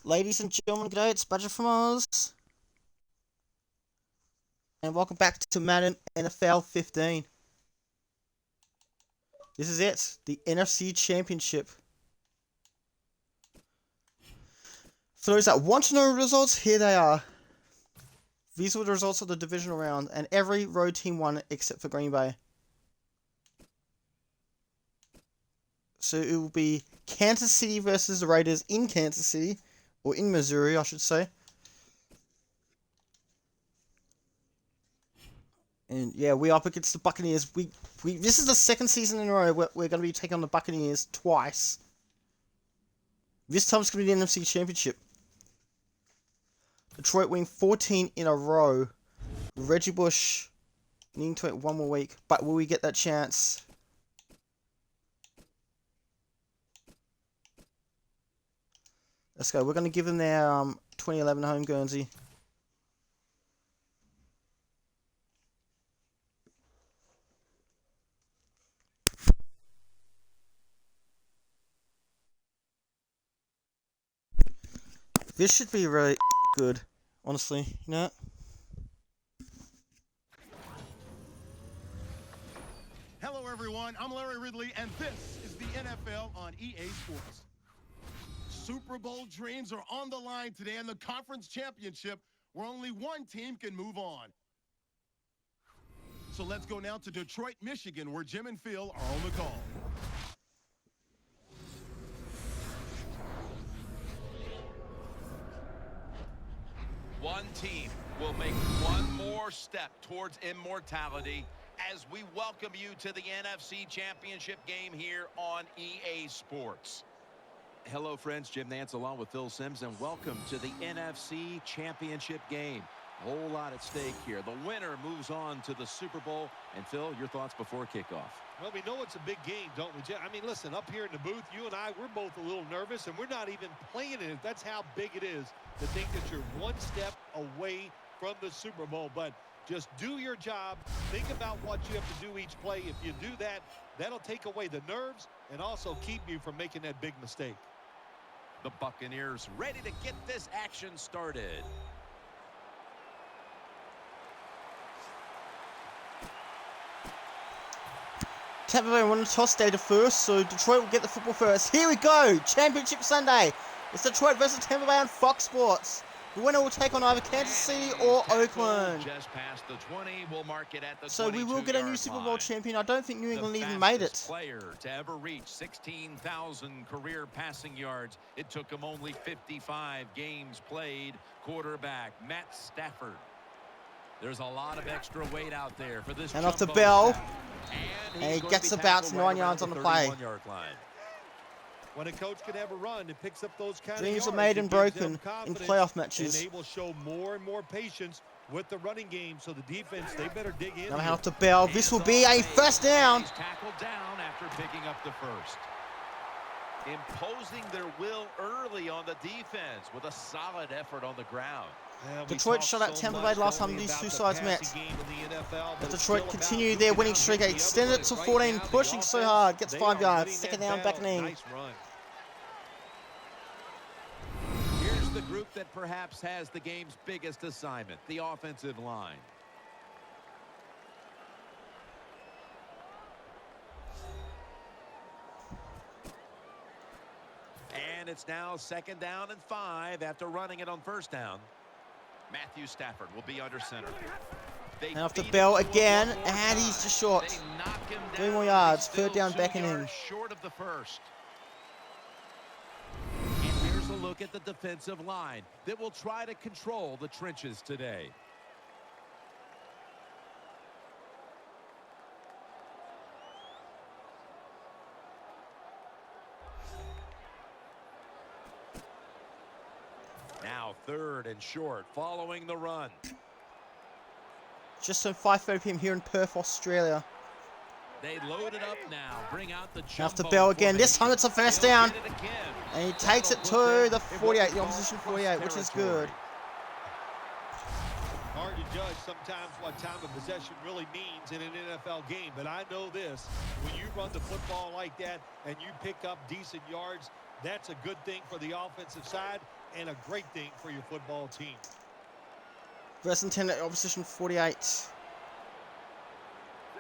Ladies and gentlemen, g'day, it's Badger from Oz. And welcome back to Madden NFL 15. This is it, the NFC Championship. For those that want to know results, here they are. These were the results of the divisional round, and every road team won except for Green Bay. So it will be Kansas City versus the Raiders in Kansas City, or in Missouri, I should say. And yeah, we are up against the Buccaneers. This is the second season in a row we're going to be taking on the Buccaneers twice. This time it's going to be the NFC Championship. Detroit winning 14 in a row. Reggie Bush needing to wait one more week. But will we get that chance? Let's go. We're going to give them their 2011 home Guernsey. This should be really good, honestly, you know? Hello everyone, I'm Larry Ridley and this is the NFL on EA Sports. Super Bowl dreams are on the line today in the conference championship where only one team can move on. So let's go now to Detroit, Michigan, where Jim and Phil are on the call. One team will make one more step towards immortality as we welcome you to the NFC Championship game here on EA Sports. Hello, friends. Jim Nance along with Phil Simms, and welcome to the NFC Championship game. A whole lot at stake here. The winner moves on to the Super Bowl. And, Phil, your thoughts before kickoff? Well, we know it's a big game, don't we, Jim? I mean, listen, up here in the booth, you and I, we're both a little nervous, and we're not even playing it. That's how big it is to think that you're one step away from the Super Bowl. But just do your job. Think about what you have to do each play. If you do that, that'll take away the nerves and also keep you from making that big mistake. The Buccaneers ready to get this action started. Tampa Bay won the toss day to first, so Detroit will get the football first. Here we go! Championship Sunday! It's Detroit versus Tampa Bay on Fox Sports. The winner will take on either Kansas City or Oakland. Just past the 20, we'll mark it at the So we will get a new Super Bowl champion. I don't think New England even made it. Player to ever reach 16,000 career passing yards. It took him only 55 games played. Quarterback Matt Stafford. There's a lot of extra weight out there for this. And off the bell. And he gets about 9 yards on the play. When a coach can have a run, it picks up those kind Dreams of are made and broken in playoff and matches. they will show more and more patience with the running game. So the defense, they better dig in. Now off the bell. This will be a first down. He's tackled down after picking up the first. Imposing their will early on the defense with a solid effort on the ground. Detroit shut out Tampa Bay last time these two sides met. But Detroit continue their winning streak, extended it to 14, pushing so hard, gets 5 yards, second down, back and in. Here's the group that perhaps has the game's biggest assignment, the offensive line. And it's now second down and 5 after running it on first down. Matthew Stafford will be under center. And off the bell again, and he's just short. 3 more yards, third down, back and in. Short of the first. And here's a look at the defensive line that will try to control the trenches today. Now third and short following the run. Just on 5:30 p.m. here in Perth, Australia. They load it up now. Bring out the Off the bell again. This time it's a first down. And he takes it to the 48, the opposition 48, which is good. Hard to judge sometimes what time of possession really means in an NFL game, but I know this. When you run the football like that and you pick up decent yards, That's a good thing for the offensive side and a great thing for your football team. First and 10 at opposition 48.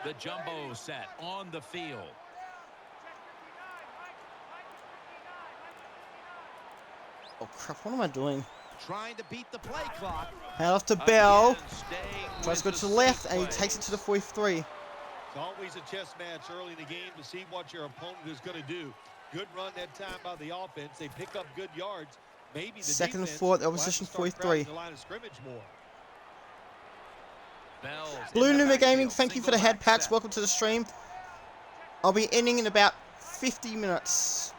The jumbo set on the field. Oh crap, what am I doing? Trying to beat the play clock. Hand off to Bell. Again, staying Tries to go with to the the left, safe and he play. takes it to the 43. It's always a chess match early in the game to see what your opponent is going to do. Good run that time by the offense. They pick up good yards. Maybe the Second and defense 4 at the will have to opposition start 43. crowding the line of scrimmage more. Bells Blue in the Numa Gaming, backfield, thank you for the single head back pats. set. Welcome to the stream. I'll be ending in about 50 minutes.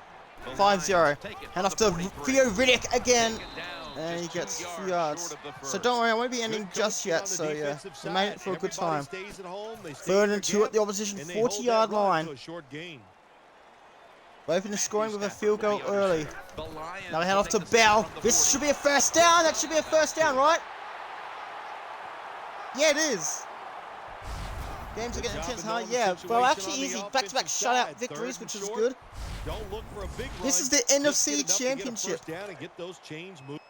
The 5-0. Lions take it Hand from off the to 43. Theo Riddick again. Take it down, And he just gets 2 3 yards yards. short of the So first. don't worry, I won't be ending Good just coaching yet. on the So yeah, defensive we made it side. for a good Everybody time. stays at home. They stay Third in and their 2 at the gap, opposition and they hold that 40-yard run line. to a short gain. Open the scoring with a field goal Stafford will be early. under center. The Lions Now we hand will off to take the snap Bell. from the This 40. should be a first down. That should be a first down, right? Yeah, it is. Games are getting Good job intense, in huh? knowing the Yeah, situation well, actually on the easy. Back-to-back offensive shutout side. victories, Third which and is short. good. Don't look for a big This run. is the Just NFC get enough to get a Championship. first down and get those chains moving.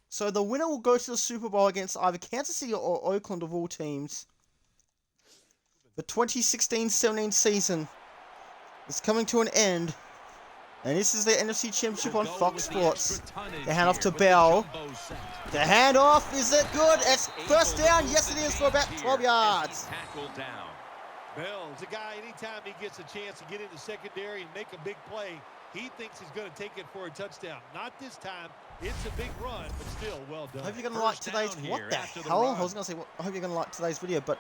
So the winner will go to the Super Bowl against either Kansas City or Oakland of all teams. The 2016-17 season is coming to an end. And this is the NFC Championship on Fox Sports. They hand off to Bell. The handoff, is it good? It's first down. Yes, it is for about 12 yards. Tackled down. Bell's a guy, anytime he gets a chance to get in the secondary and make a big play, he thinks he's going to take it for a touchdown. Not this time. It's a big run, but still well I done. hope you're going to like First today's... down What here the after the hell? run. I was going to say, I hope you're going to like today's video, but...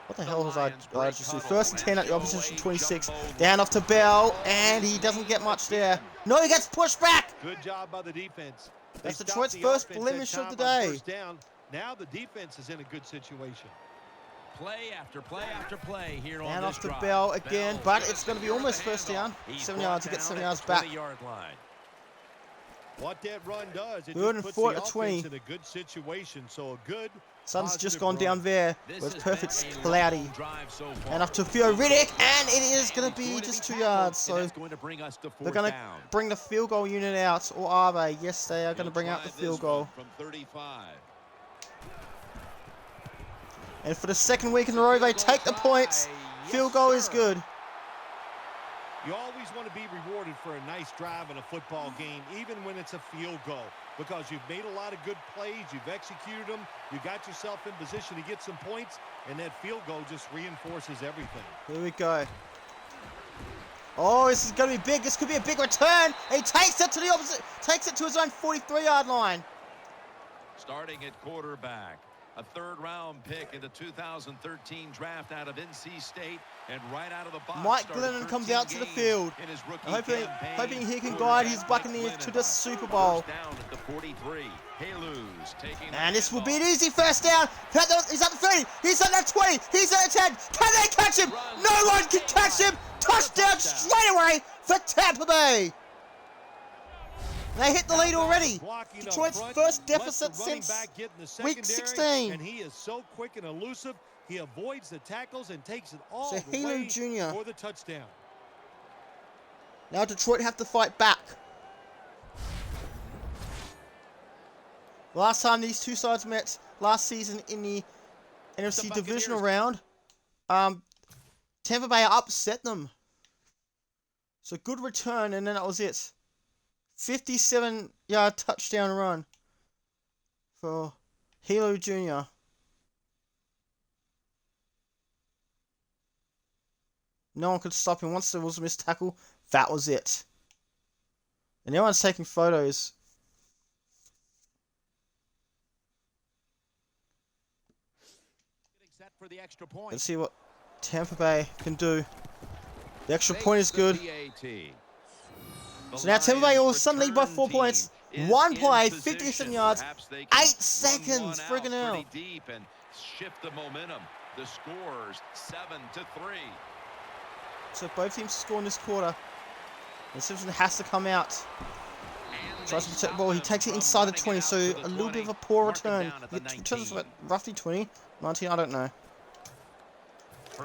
What the The hell was I Lions break just do? huddle First and 10 at the and opposition show a 26. jumbo Down off to Bell, look. and he doesn't get much there. No, he gets pushed back! Good job by the defense. They That's stopped Detroit's the first offense blemish that of the time on day. first down. Now the defense is in a good situation. Play after play after play here on Down this off to drive. Bell again, Bell's but gonna it's going to be secure almost the first handoff. down. He's 7 brought yards, he gets down 7 at yards the back. 20-yard line. What that run does, it Third just and puts 4 the at the 20. offense in a good situation. So a good Sun's just positive gone run. down there. This It's has perfect, been a cloudy. long drive so far. And off to Theo Riddick, and it is And going to he's be going just 2 tackled, yards. and So that's going to bring us to they're fourth going to down. bring the field goal unit out, or are they? Yes, they are going to bring out the field goal. From 35. And for the second week in a row, they take the points. Field goal is good. You always want to be rewarded for a nice drive in a football game, even when it's a field goal, because you've made a lot of good plays, you've executed them, you got yourself in position to get some points, and that field goal just reinforces everything. Here we go. Oh, this is going to be big. This could be a big return. He takes it to the opposite, takes it to his own 43-yard line. Starting at quarterback, a third-round pick in the 2013 draft out of NC State, and right out of the box, Mike started Glennon comes 13 out to the games field. in his rookie Hoping he can campaign. guide his Quarterback Buccaneers Mike to Glennon. the Super Bowl. First down at the 43. Halus taking the And this will be an handoff. easy first down. He's at the 30. He's at the 20. He's at the 10. Can they catch him? No one can catch him. Touchdown straight away for Tampa Bay. They hit the lead already. Blocking up Detroit's front, first lets deficit the running since back get in the week secondary, 16. And he is so quick and elusive. He avoids the tackles and takes it all So the Helu way Jr. for the touchdown. Now Detroit have to fight back. Last time these two sides met last season in the NFC divisional round, Tampa Bay upset them. So good return, and then that was it. 57-yard touchdown run for Helu Jr. No one could stop him. Once there was a missed tackle, that was it. And everyone's taking photos. Getting set for the extra point. Let's see what Tampa Bay can do. The extra point is good. So now Tampa Bay all suddenly lead by 4 points. One play, 57 yards, 8 seconds. Friggin' hell. Deep and shift the momentum. The scores 7-3. So both teams score in this quarter. And Simpson has to come out. Tries to protect the ball. He takes it inside the 20, so a little bit of a poor return. He returns for roughly 20, 19, I don't know.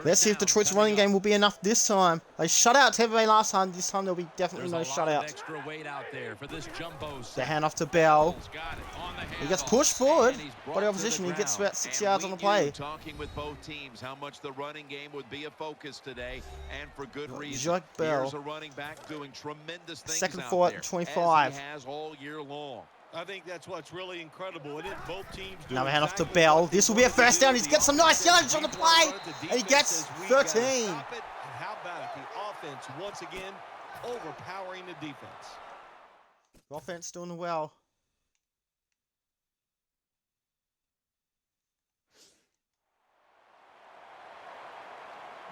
Let's see if Detroit's running game will be enough this time. They shut out Tampa Bay last time. This time there'll be definitely no shutout. Extra weight out there for this jumbo The set. hand off to Bell. Got it on the He gets handoff. pushed forward And he's by brought the to opposition. He gets ground. about 6 And yards we on the knew, play. talking with both teams, how much the running game would be a focus today, and for good reason. Jacques Bell. Here's a running back doing tremendous things Second out for there, 25. as he has all year long. I think that's what's really incredible. It is both teams Now doing we hand off to exactly Bell. what This they will be a wanted to first do. down. He's The got some nice offense yardage says on the we play. wanna run it. The And he defense gets says we gotta 13. stop it. And how about it? The offense once again overpowering the defense. Offense doing well.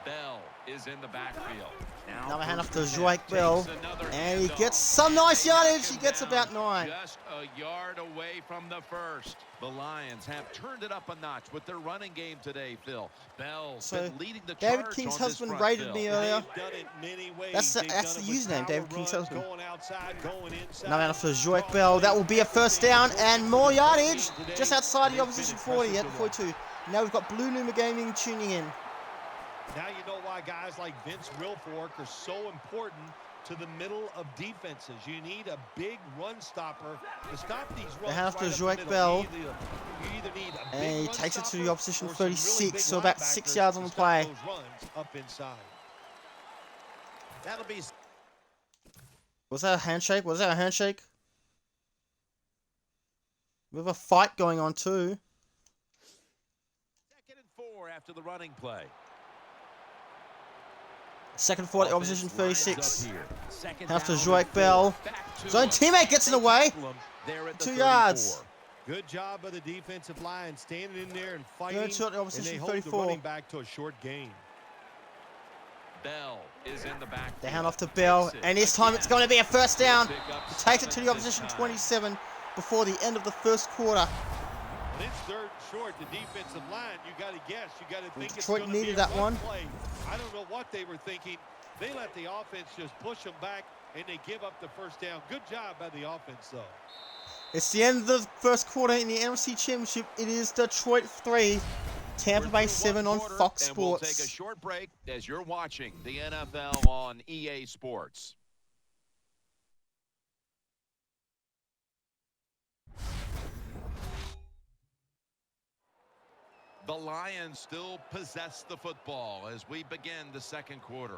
Bell is in the backfield. Now we hand off to first and Jacques 10. Bell. Takes another And he handoff. gets some nice They knock yardage. He him gets down about 9. Just a yard away from the first. The Lions have turned it up a notch with their running game today, Phil. Bell's So, been leading the David charge King's on this husband front, rated Phil. me earlier. They've done it many ways. That's the They've done it username, with David power King's runs, husband. going outside, going inside. Now we hand off to Jacques Bell. That will be a first down and more yardage. Just outside the opposition 40 at 42. Now we've got Blue Numa Gaming tuning in. Now you know why guys like Vince Wilfork are so important to the middle of defenses. You need a big run stopper to stop these runs. have to right up the Jacques middle. Bell. You either need a big And he run takes it to the stopper opposition or some really 36, big so about 6 linebackers yards on to the stop play. those runs up inside. That'll be Was that a handshake? Was that a handshake? We have a fight going on too. 2nd and 4 after the running play. Second for the opposition Offense lines 36. up here. Second After down Jacques and Bell. 4. Back to His own him. teammate gets in the way. There at the 2 34. yards. Good job by the defensive line standing in there and fighting. Third shot, the And opposition they hold the 34. running back to a short gain. Bell is in the back. They hand off to Bell, and this time it's going to be a first down. He takes it to the opposition 27 before the end of the first quarter. When it's third and short, the defensive line, you got to guess. You got to think it's Detroit going to be needed a that run one. play. I don't know what they were thinking. They let the offense just push them back, and they give up the first down. Good job by the offense, though. It's the end of the first quarter in the NFC Championship. It is Detroit 3, Tampa Bay 7 on Fox And we'll take a Sports. short break as you're watching the NFL on EA Sports. The Lions still possess the football as we begin the second quarter.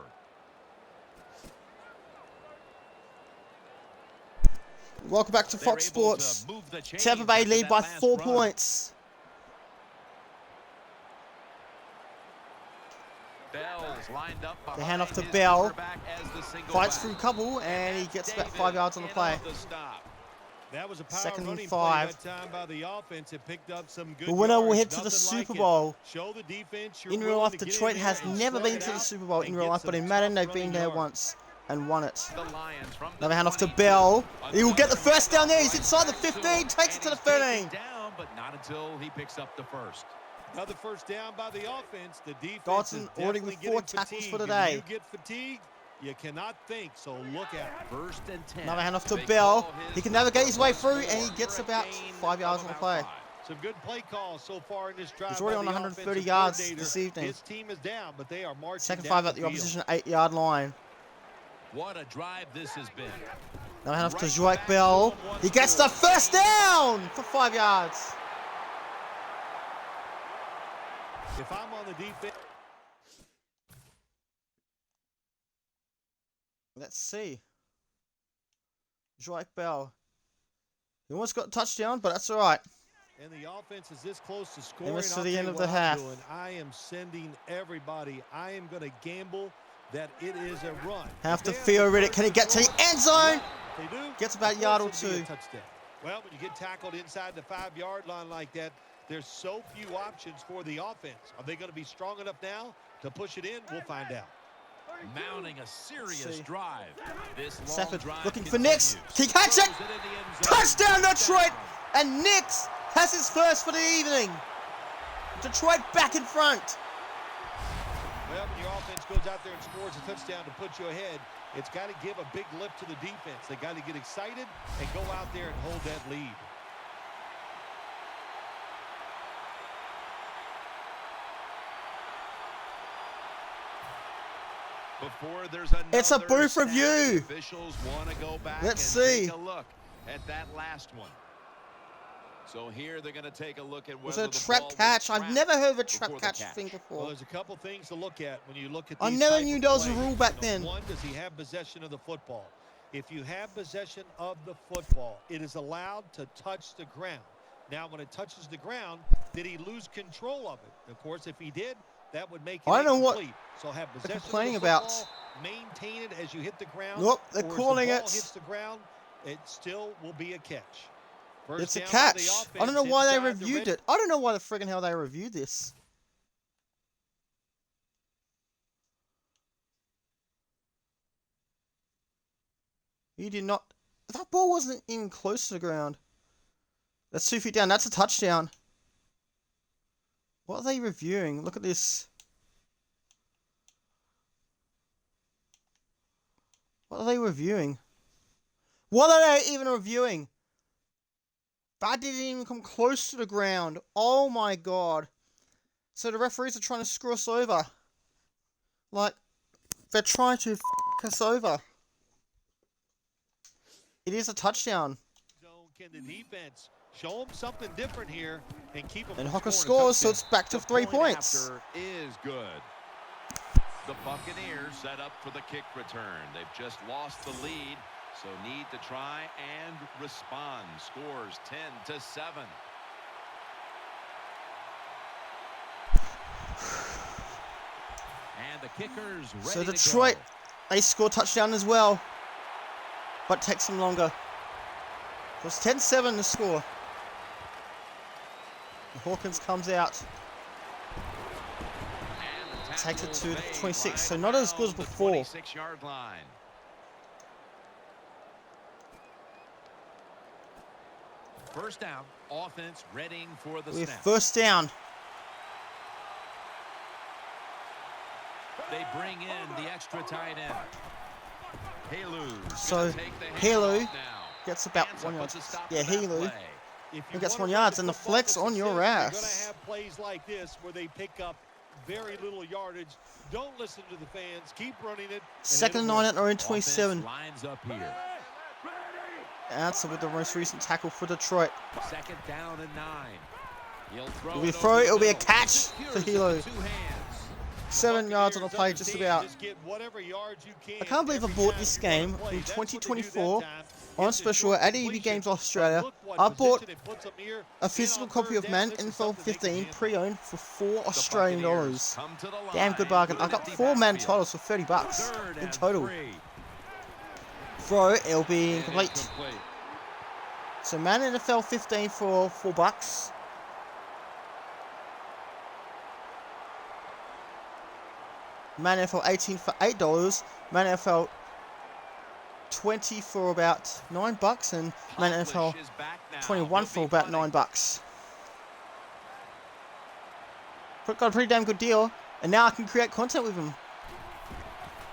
Welcome back to They're Fox able to Sports. move the chains Tampa Bay after lead that by last 4 run. points. Bell's lined up They hand off to behind his Bell. quarterback as the single Fights back. through a couple, and he gets about 5 yards on the play. In on the stop. That was a power Second and running 5. play that time by the offense. It picked up some good The winner will yards. head to the Nothing like Super it. Bowl. Show the defense you're In real willing life, to get in Detroit there has and never slug been it to the out Super Bowl and in real get life, but some in Madden, tough they've been running there yards. once and won it. The Lions from the Now they hand off to 22. Bell. He will get the Another first down there. He's right inside the back to 15, him. takes it to the And he's taken 13. down, but not until he picks up the first. Another first down by the offense. The defense Dodson is already definitely with 4 getting tackles fatigued. for And today. when you get fatigued, you cannot think, so look out. First and 10. Now they hand off to They Bell. call his He can navigate his way number through, and he four gets for a about gain 5 yards of on the about play. 5. Some good play calls so far in this drive. He's already by on the 130 offensive yards coordinator. this evening. His team is down, but they are marching Second down 5 at the the field. opposition 8-yard line. What a drive this has been. Now they hand off to Right Jacques back Bell. to him once He gets more. the first down for 5 yards. If I'm on the defense, Let's see. Jacques Bell. He almost got a touchdown, but that's all right. and the offense is this close to scoring, missed to I'll the tell end you of what the I'm half. doing. I am sending everybody. I am going to gamble that it is a run. Half If to they have Theo the Riddick. first Can he get to the score, end zone? If they do. Gets about a of yard or course it'll be a two. touchdown. Well, when you get tackled inside the 5-yard line like that, there's so few options for the offense. Are they going to be strong enough now to push it in? We'll find out. Mounting a serious See. drive. This long Stafford drive looking for continues. Nix. He catch it. Throws into the end zone. Touchdown, Detroit. Touchdown. And Nix has his first for the evening. Detroit back in front. Well, when your offense goes out there and scores a touchdown to put you ahead, it's got to give a big lift to the defense. They got to get excited and go out there and hold that lead. Before there's It's a another booth snap, review. Officials want to go back Let's and see. take a look at that last one. So here they're going to take a look at Was whether it a the trap ball was catch? I've trapped never heard of a trap before the catch catch. thing Well, before. there's a couple things to look at when you look at I these never type knew of there was a plays. rule back You know, then. one, does he have possession of the football? If you have possession of the football, it is allowed to touch the ground. Now, when it touches the ground, did he lose control of it? Of course, if he did, that would make it I don't know what incomplete. So have they're possession complaining of the about. football, maintain it as you hit the ground. Nope, they're or as calling the ball it. hits the ground, it still will be a catch. First It's a down by the catch. I offense don't know why they inside the reviewed red. it. I don't know why the friggin' hell they reviewed this. He did not. That ball wasn't even close to the ground. That's 2 feet down. That's a touchdown. What are they reviewing? Look at this. What are they reviewing? What are they even reviewing? That didn't even come close to the ground. Oh my god. So the referees are trying to screw us over. Like, they're trying to f*** us over. It is a touchdown. Zone, can the defense show them something different here and keep them And from Hocker scoring a scores, so touchdown? it's back to The 3 point points. after is good. The Buccaneers set up for the kick return. They've just lost the lead, so need to try and respond. Scores 10-7. And the kickers ready So to Detroit, go. they score touchdown as well. But takes them longer. So it's 10-7 to score. And Hawkins comes out. And the Takes it tackle to the made 26, right so not as good as around the before. 26-yard line. First down, offense readying for the We have snap. first down. They bring in the extra tight end. Halu's So, gonna take the Halu handoff now. gets about Hands 1 up yard. with the stop Yeah, of that Halu. play. If Who you gets wanna 1 run yard and the football flex to on your success, You're ass. going to have plays like this where they pick up very little yardage. Don't listen to the fans. Keep running it. Second and 9 at their own Offense 27. lines up here. Answer with the most recent tackle for Detroit. Second down and 9. He'll throw It'll be a it throw, over the it'll be a middle. catch Secures for it with Hilo. 2 hands. 7 yards on the play, just about. Just get whatever yards you can I can't believe I every bought time this you run a game play. in That's what they do 2024 that time. on It's a special short at EB completion, Games but Australia. look what I bought position it puts them here. a physical And on copy third of down, Madden this is NFL something they can 15 handle. pre-owned for $4 The Australian Buccaneers dollars. come to the Damn good line bargain. with I got empty 4 Madden backfield. titles for $30 Third in and total. 3. Throw, it'll be And incomplete. incomplete. So Madden NFL 15 for $4. Madden NFL 18 for $8. Madden NFL 20 for about $9, and Madden NFL Polish is back now. 21 He'll for be about punting. $9. Got a pretty damn good deal, and now I can create content with him.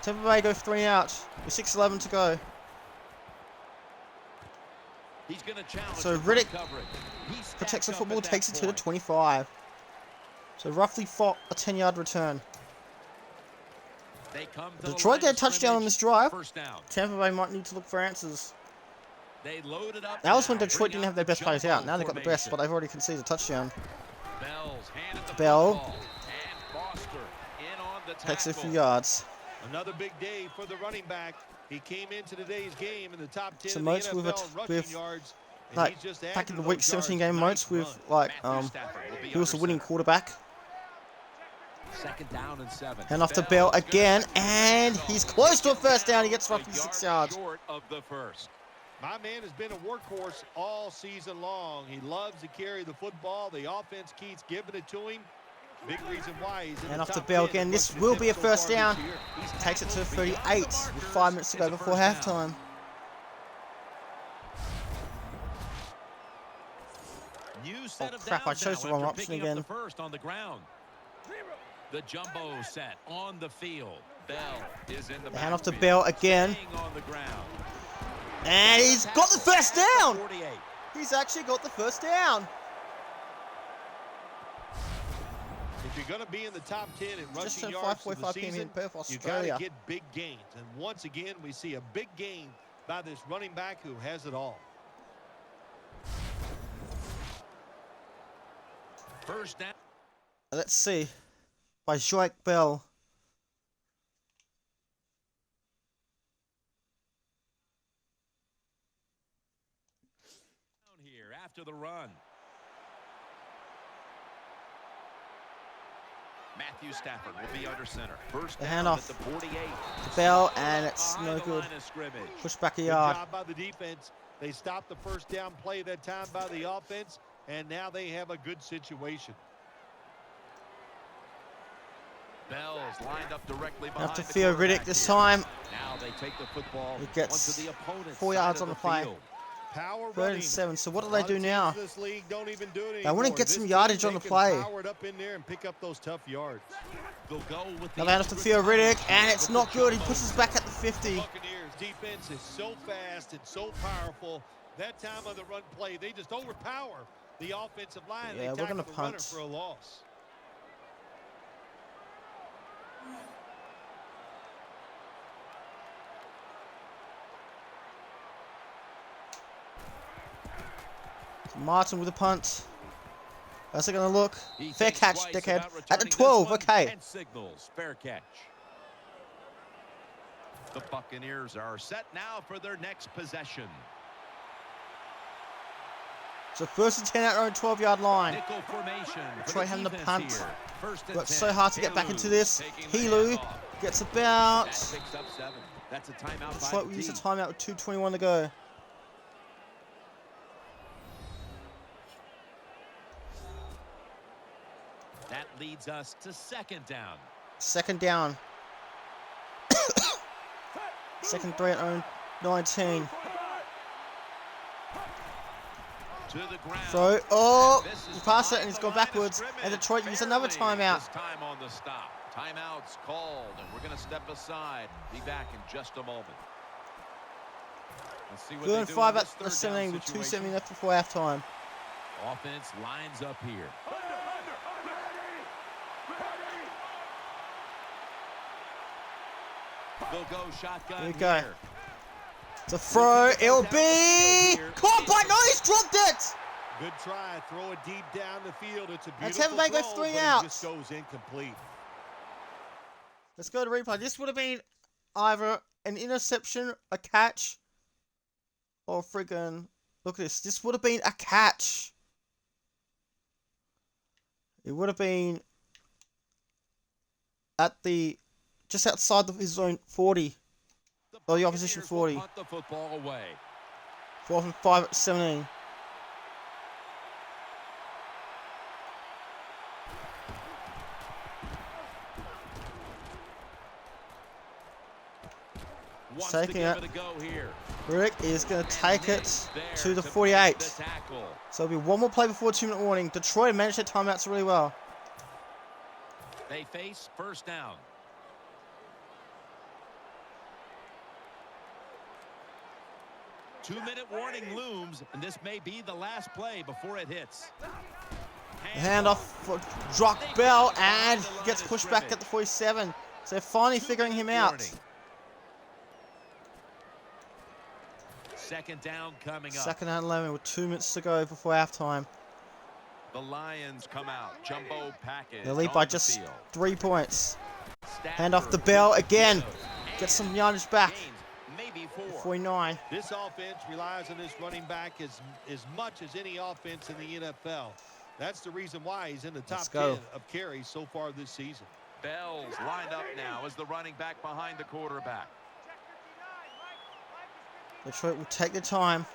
Tampa Bay go 3 out with 6:11 to go. He's going to challenge So the great Riddick coverage. He stacks Protects the up football, at that takes it to the point. 25. So roughly for a 10-yard return. They come to Detroit the line get a touchdown on of this drive. First down. Tampa Bay might need to look for answers. They loaded up. That was when now. Detroit Bring didn't have their the best players out. jumbo Now they've got the best, but formation. they've already conceded a touchdown. Bell's handed the Bell. football. And Foster in on the Takes it a few tackle. yards. Another big day for the running back. He came into today's game in the top 10 So in the Moats with NFL it- rushing with, yards. And like, he's just back added in the to week those 17 yards. game, Nice Moats with, run. like, Matthew Stafford will be he was the under winning center. quarterback. Second down and 7. Hand off to Bell's Bell gonna again, take the and first he's down. close to a Taken first down. He down gets a roughly yard 6 yards. short of the first. My man has been a workhorse all season long. He loves to carry the football. The offense keeps giving it to him. Big reason why he's in And the off to top Bell 10 again. in This rushing will be a attempts so first far down. this year. He's Takes it to Tackled beyond the 38 with markers. 5 minutes to go It's a before first down. halftime. New set Oh, of crap, I downs chose the now wrong after option picking up again. the first on the ground. The jumbo set on the field. Bell is in the Hand off to backfield. Bell again. Staying on the ground. And he's got the first At the down. 48. He's actually got the first down. If you're going to be in the top 10 in Just rushing turned yards for the 5:45 p.m. in season, Perth, you got to Australia. get big gains. And once again, we see a big gain by this running back who has it all. First down. Let's see. By Joik Bell. Here after the run. Matthew Stafford will be under center. First The down handoff. at the 48. To Bell, and it's Behind no the good. line of scrimmage. Push back a Good yard. job by the defense. They stopped the first down play that time by the offense, and now they have a good situation. Bell's lined up directly behind After the Theo quarterback Riddick this here. time. Now they take the football He gets onto the opponent's 4 side yards of on the play. field. Power 3rd and running. 7. So what do A they lot do of teams now? in this league don't even do it They want to anymore. get This some team, yardage on they the can play. power it up in there and pick up those tough yards. They'll go with the Now hand off to extra Theo Riddick, coverage and here it's with not the good. He jumbo pushes back at the 50. Buccaneers defense is so fast and so powerful. That time of the run play, they just overpower the offensive line. Yeah, They we're gonna tackle the runner punt. for a loss. Martin with a punt. How's it going to look? He Fair thinks catch, twice dickhead. about At the returning this 12, one okay. And signals, fair catch. The Buccaneers are set now for their next possession. So 1st and 10 at their own 12-yard line. Nickel formation. for Detroit the having the defense punt. here. First and But 10. so hard to get back into this. taking the Helu handoff. gets about... That picks up 7. That's a timeout by Detroit the will use a team. timeout with 2:21 to go. That leads us to 2nd down. 2nd down. 2nd 3 at their own 19. To the ground. So, oh, This is he passed it behind and he's the gone line of backwards. scrimmage. And Detroit used another Barely timeout. This time on the stop. Timeout's called, and we're going to step aside. Be back in just a moment. Let's see what 3rd they and do 5 in at this the third 17 down with situation. 2:70 left before halftime. Offense lines up here. They'll go shotgun Here we go. here. To throw, it'll be caught by, no, he's dropped it! Good try. Throw it deep down the field. It's a And beautiful Tampa Bay go throw, 3 but out. it just goes incomplete. Let's go to replay. This would have been either an interception, a catch, or friggin', look at this. This would have been a catch. It would have been at the, just outside his own 40. Or the opposition Buccaneers will 40. punt the football away. 4th and 5 at 17. Wants Taking to give it. it a go here. Rick is going to take And it Hicks there to the make 48. the tackle. So it'll be one more play before 2-minute warning. Detroit managed their timeouts really well. They face first down. Two-minute warning looms, and this may be the last play before it hits. Handoff for Drock Bell, and he gets pushed back at the 47. So they're finally figuring him out. Second down coming up. 2nd and 11 with 2 minutes to go before halftime. The Lions come out. Jumbo package. They lead on by the just field. 3 points. Stafford Hand off the with Bell the again. give. Get some And yardage back. gains maybe 4. 49. This offense relies on this running back as much as any offense in the NFL. That's the reason why he's in the top Let's go. 10 of carries so far this season. Bell's lined up now as the running back behind the quarterback. Detroit will take their time.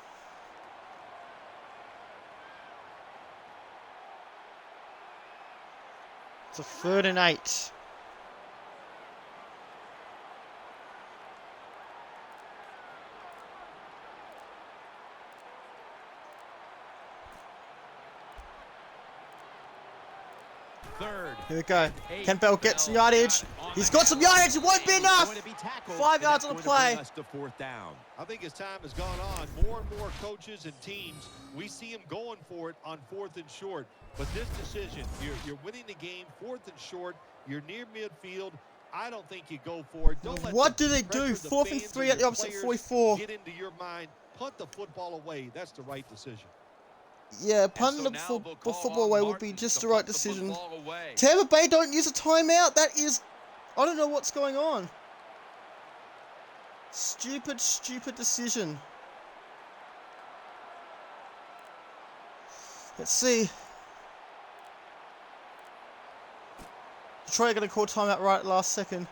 It's a 3rd and 8. Third. Here we go. Eight. Can Bell get some yardage? He's got some yardage. It won't be enough. 5 yards on the play. To fourth down. I think as time has gone on, more and more coaches and teams, we see them going for it on 4th and short. But this decision, you're winning the game, 4th and short, you're near midfield. I don't think you go for it. Don't let What do they do? 4th and 3 at the opposite 44. Get into your mind. Punt the football away. That's the right decision. Yeah, punting the football away would be just the right decision. Tampa Bay don't use a timeout. That is, I don't know what's going on. Stupid, stupid decision. Let's see. Detroit going to call timeout right last second.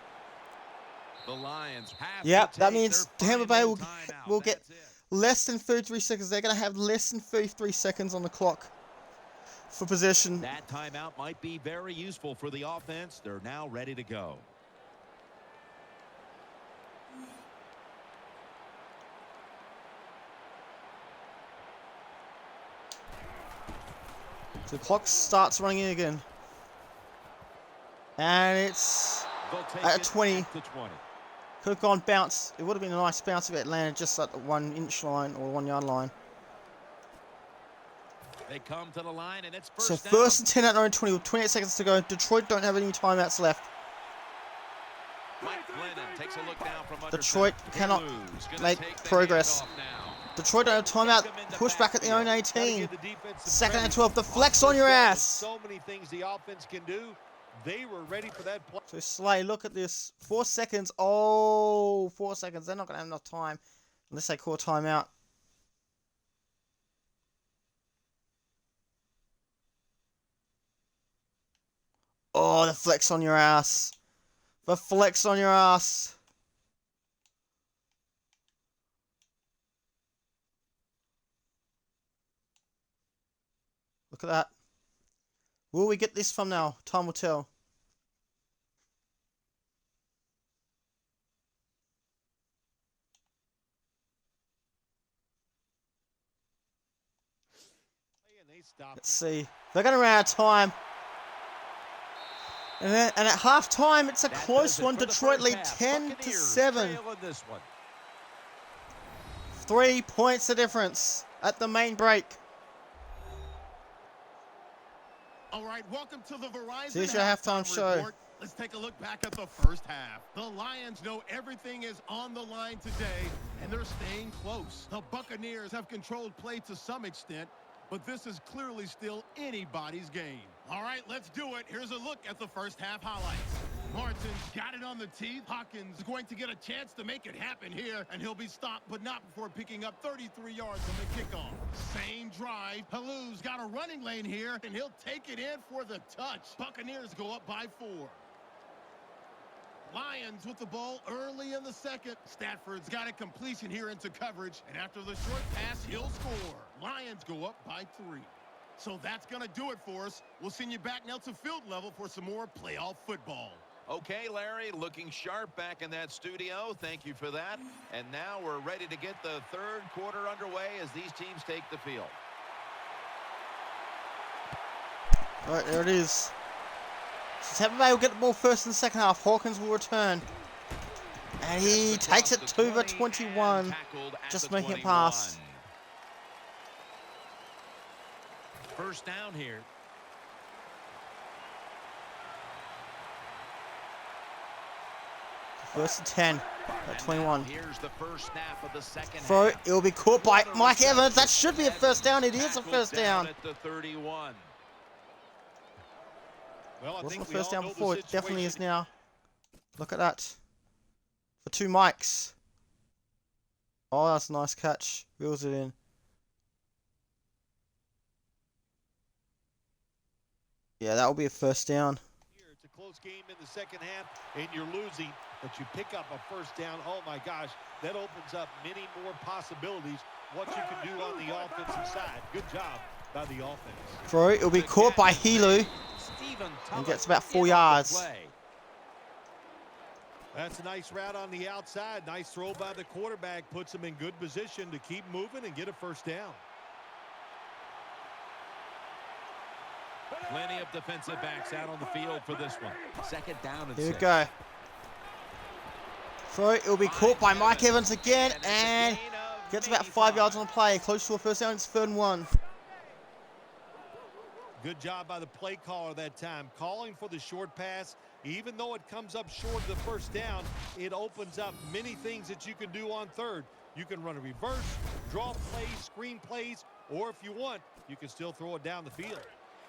The Lions have Yep, to that take means their Tampa Bay final will timeout. get That's it. less than 33 seconds. They're going to have less than 33 seconds on the clock for possession. That timeout might be very useful for the offense. They're now ready to go. So the clock starts running in again. And it's They'll take at it 20. at the 20. Could have gone bounce. It would have been a nice bounce if it landed just at the 1 inch line or 1 yard line. They come to the line and it's So first down. first and 10 at 9:20 with 28 seconds to go. Detroit don't have any timeouts left. Mike Glennon takes a look down from under Detroit center. cannot Blues gonna make take the progress. handoff now. Detroit don't have timeout. Push back at the own 18. Second and 12. The flex on your ass. So many things the offense can do. They were ready for that play. So Slay, look at this. 4 seconds. Oh, 4 seconds. They're not going to have enough time unless they call timeout. Oh, the flex on your ass. The flex on your ass. Look at that. Will we get this from now? Time will tell. Let's see. They're going to run out of time. And at half time, it's a close one. Detroit lead 10-7. 3 points the difference at the main break. All right, welcome to the Verizon Here's your halftime show. report. Let's take a look back at the first half. The Lions know everything is on the line today, and they're staying close. The Buccaneers have controlled play to some extent, but this is clearly still anybody's game. All right, let's do it. Here's a look at the first half highlights. Martin's got it on the tee. Hawkins is going to get a chance to make it happen here, and he'll be stopped, but not before picking up 33 yards on the kickoff. Same drive. Halu's got a running lane here, and he'll take it in for the touch. Buccaneers go up by 4. Lions with the ball early in the second. Stafford's got a completion here into coverage, and after the short pass, he'll score. Lions go up by 3. So that's going to do it for us. We'll send you back now to field level for some more playoff football. Okay, Larry, looking sharp back in that studio. Thank you for that. And now we're ready to get the third quarter underway as these teams take the field. All right, there it is. So Tampa Bay will get the ball first in the second half. Hawkins will return. And he takes it to the 21. Just making it pass. First down here. First and 10 at 21. Here's the first snap of the second Throw, half. it will be caught by Mike Evans. That should be a first down. It is a first down. At the 31. Well, I Wasn't think the we first all down know before. the It definitely is situation. now. Look at that. For 2 mics. Oh, that's a nice catch. Reels it in. Yeah, that will be a first down. It's a close game in the second half, and you're losing, but you pick up a first down. Oh, my gosh, that opens up many more possibilities, what you can do on the offensive side. Good job by the offense. Throw, it will be caught by Helu. And gets about 4 yards. That's a nice route on the outside. Nice throw by the quarterback. Puts him in good position to keep moving and get a first down. Plenty of defensive backs out on the field for this one. Second down and Here we 6. go. Throw, it'll be caught by Mike Evans again, and gets about 5 yards on the play. Close to a first down, it's 3rd and 1. Good job by the play caller that time, calling for the short pass. Even though it comes up short of the first down, it opens up many things that you can do on third. You can run a reverse, draw plays, screen plays, or if you want, you can still throw it down the field.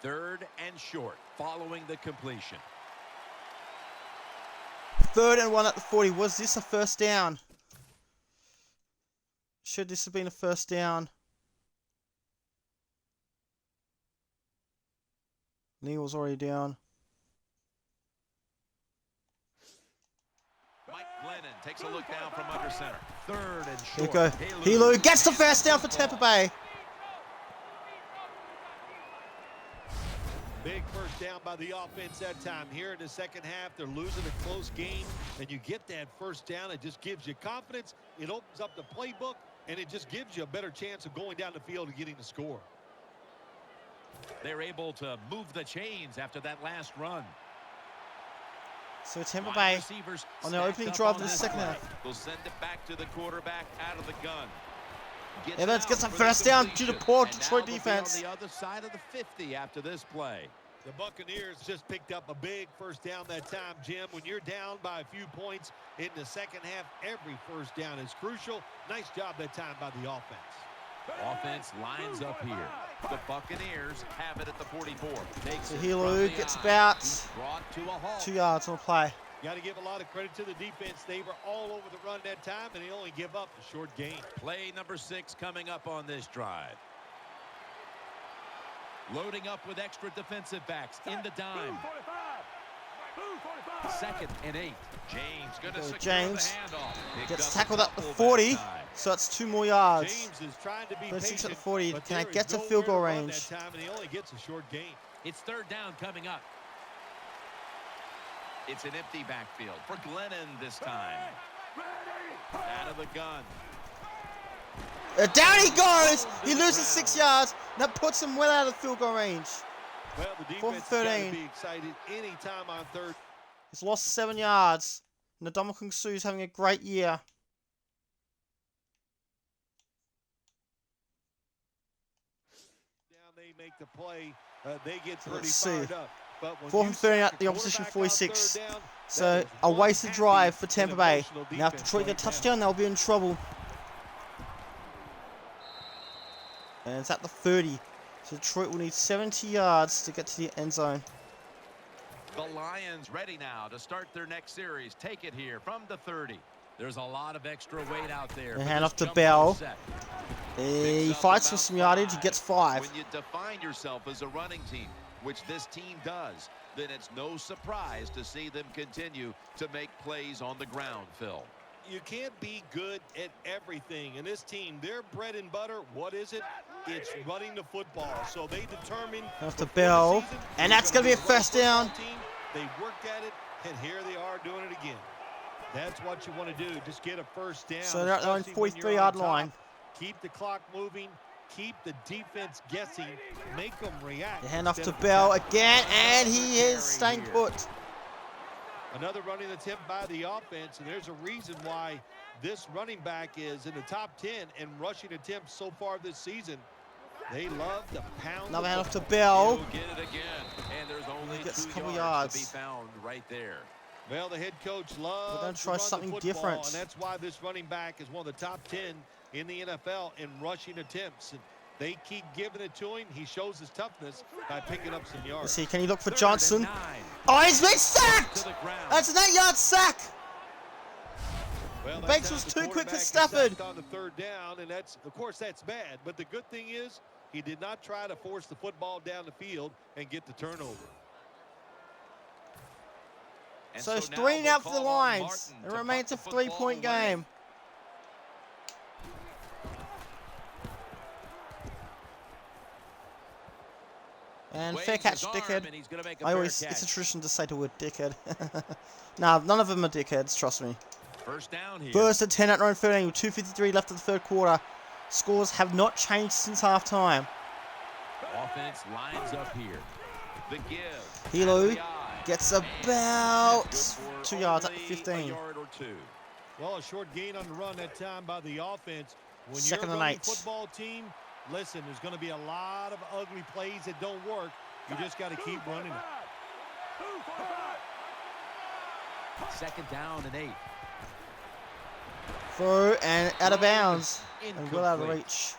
3rd and short following the completion. 3rd and 1 at the 40. Was this a first down? Should this have been a first down? Neal's already down. Mike Glennon takes a look down from under center. 3rd and Here short. we go. Helu gets the first down for Tampa Bay. Big first down by the offense that time. Here in the second half, they're losing a close game, and you get that first down. It just gives you confidence. It opens up the playbook, and it just gives you a better chance of going down the field and getting the score. They're able to move the chains after that last run. So Tampa Bay on their opening drive of the second half. They'll send it back to the quarterback out of the gun. Evans gets a first down due to poor Detroit defense. On the other side of the 50 after this play. The Buccaneers just picked up a big first down that time, Jim. When you're down by a few points in the second half, every first down is crucial. Nice job that time by the offense. Offense lines up here. The Buccaneers have it at the 44. So Helu gets about 2 yards on the play. Got to give a lot of credit to the defense. They were all over the run that time, and they only give up a short gain. Play number 6 coming up on this drive. Loading up with extra defensive backs in the dime. 2nd and 8. James going to secure James the handoff. gets tackled at the 40, so that's 2 more yards. James is trying to be 36 at the patient, 40. but Can I there get is to field goal nowhere to run range? that time, and he only gets a short gain. It's 3rd down coming up. It's an empty backfield for Glennon this time. Out of the gun. Down he goes! He loses 6 yards. That puts him well out of field goal range. Well, the 4th and defense got to 13. be excited anytime on third. He's lost 7 yards. Ndamukong Suh's having a great year. Down they make the play. They get So pretty let's see. fired up. But when 4th you and 13 sack at the a opposition quarterback on 46. third down, So that is a one wasted happy drive for and Tampa Bay. emotional Now if defense Detroit get a right now. touchdown, they'll be in trouble. And it's at the 30. So Detroit will need 70 yards to get to the end zone. The Lions ready now to start their next series. Take it here from the 30. There's a lot of extra weight out there. And for hand this off to jumbo Bell. set. He Picks up fights for about some yardage. He 5. gets 5. When you define yourself as a running team, which this team does, then it's no surprise to see them continue to make plays on the ground, Phil. You can't be good at everything. And this team, their bread and butter, what is it? It's running the football. So they determine Off to before the Bell. season, And we're that's going to be a run first football down. team. They worked at it, and here they are doing it again. That's what you want to do. Just get a first down. So they're at their own especially when you're 43-yard on top. line. Keep the clock moving. Keep the defense guessing. Make them react. The hand off to instead of Bell attacking. again. And he is staying put. Another running attempt by the offense, and there's a reason why this running back is in the top 10 in rushing attempts so far this season. They love to pound. Another the hand off to football. Bell. He'll get it again, and there's only He gets 2 a couple yards to yards. be found right there. Well, the head coach loves We're gonna to try run something the football, different. and that's why this running back is one of the top 10 in the NFL in rushing attempts. And they keep giving it to him. He shows his toughness by picking up some Let's yards. see, can he look for 3rd and Johnson? 9. Oh, he's been To sacked! the ground. That's an 8-yard sack! Well, Banks that was time too the quick for quarterback is Stafford. sacked on the 3rd down, and that's, of course, that's bad. But the good thing is he did not try to force the football down the field and get the turnover. And So it's now 3 they'll now for the call on Lions. Martin It to remains a punt the football 3-point away. game. And Waves fair catch, his arm, dickhead. and he's gonna make a I fair always, catch. it's a tradition to say the word dickhead. Nah, none of them are dickheads, trust me. First down here. 1st and 10 at 9:13 with 2:53 left of the 3rd quarter. Scores have not changed since halftime. Offense lines up here. The give. Hilo Out of the eye. gets And about that's good for 2 yards at the only 15. A yard or two. Well, a short gain on the run that time by the offense. When Second you're a and running 8. football team, listen, there's going to be a lot of ugly plays that don't work. You just got to keep running it. Second down and 8. Throw and out of bounds. And well out of Incomplete. reach.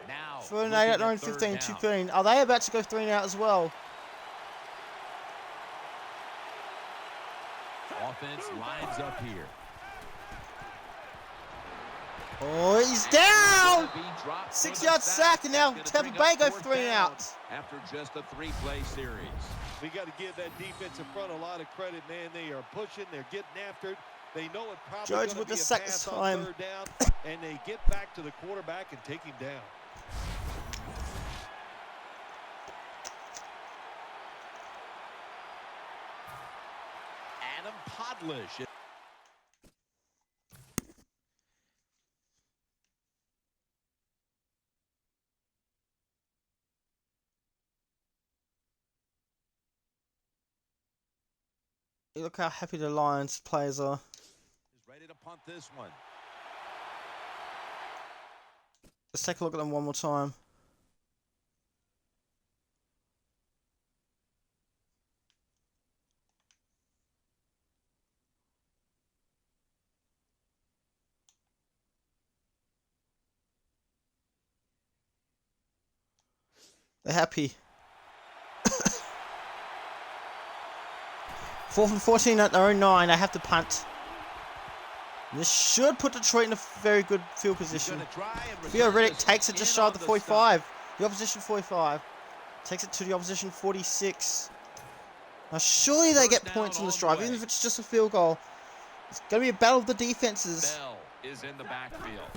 Now, Throw and looking 8 at at their own third 15, down. 2 Are they about to go 3 and out as well? Offense lines up here. Oh, he's down! Gonna be dropped 6 for the yard sack, and now Gonna Tampa bring Bay up go fourth 3 and down out. after just a 3-play series. We got to give that defensive front a lot of credit, man. They are pushing. They're getting after it. They know it probably Judge going to with be the a sack pass this on time. third down, and they get back to the quarterback and take him down. Adam Podlish. Look how happy the Lions players are. Is ready to punt this one. Let's take a look at them one more time. They're happy. 4th and 14 at their own 9. They have to punt. This should put Detroit in a very good field position. Theo Riddick takes it just shy of the 45. The opposition 45. Takes it to the opposition 46. Now surely they get points on this drive, even if it's just a field goal. It's going to be a battle of the defenses. Bell is in the backfield.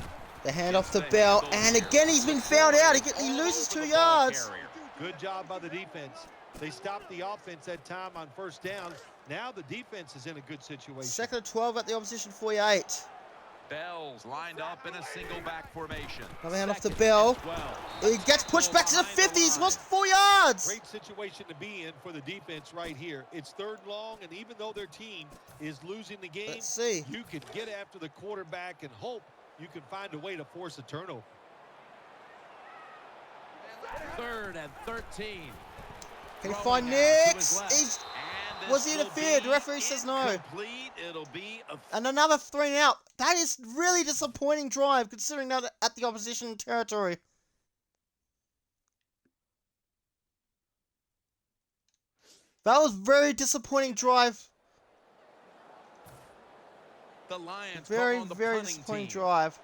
They hand off to Bell, and again he's been fouled out. He loses 2 yards. Good job by the defense. They stopped the offense that time on first down. Now the defense is in a good situation. 2nd and 12 at the opposition 48. Bell's lined up in a single back formation. Another hand off to Bell. He gets pushed back to the 50. He's lost 4 yards. Great situation to be in for the defense right here. It's 3rd and long, and even though their team is losing the game, Let's see. you could get after the quarterback and hope you can find a way to force a turnover. 3rd and 13. Can he find Nix? Was he interfered? The referee says no. It'll be a And another 3 and out. That is really disappointing drive, considering that at the opposition territory. That was very disappointing drive. the Lions. Very, call on the very punting disappointing team. drive.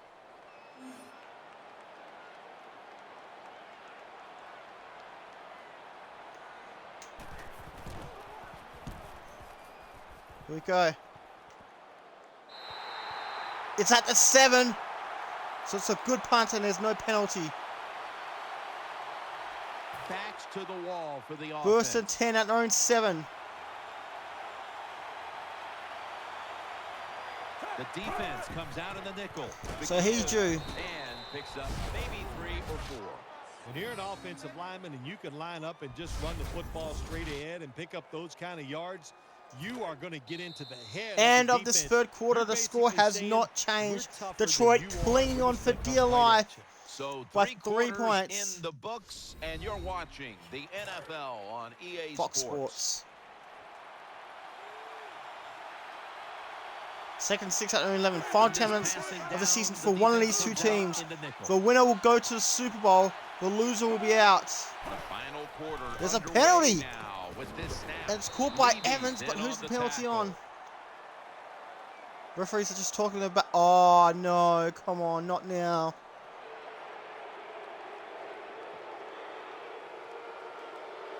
Here we go. It's at the 7. So it's a good punt and there's no penalty. Backs to the wall for the offense. First and 10 at their own 7. The defense comes out in the nickel. So he's due. And picks up maybe 3 or 4. When you're an offensive lineman and you can line up and just run the football straight ahead and pick up those kind of yards, you are going to get into the head End of of the this defense. third quarter, You're the score basically has saying, not "We're changed. tougher Detroit than you are. clinging We're on just for gonna come dear right life. at you." So By 3 3 quarters points. in the books, and you're watching the NFL on EA Fox Sports. Sports. Second 6 at 11. Final 10 minutes of the season for one of these two teams. The winner will go to the Super Bowl. The loser will be out. The final quarter There's a underway penalty. now with this snap. And it's caught by Levy's Evans, in but who's the on penalty tackle. on? Referees are just talking about. Oh no! Come on, not now.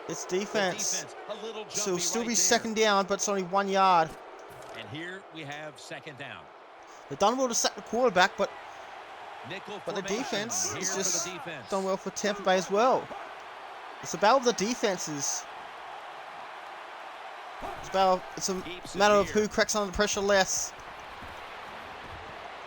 It's The defense. a little So it'll jumpy still right be there. second down, but it's only 1 yard. And here we have second down. They've done well to sack the quarterback, but Nickel the formation. defense Here is for just the defense. done well for Tampa Bay as well. It's a battle of the defenses. It's a Keeps it matter of here. who cracks under the pressure less.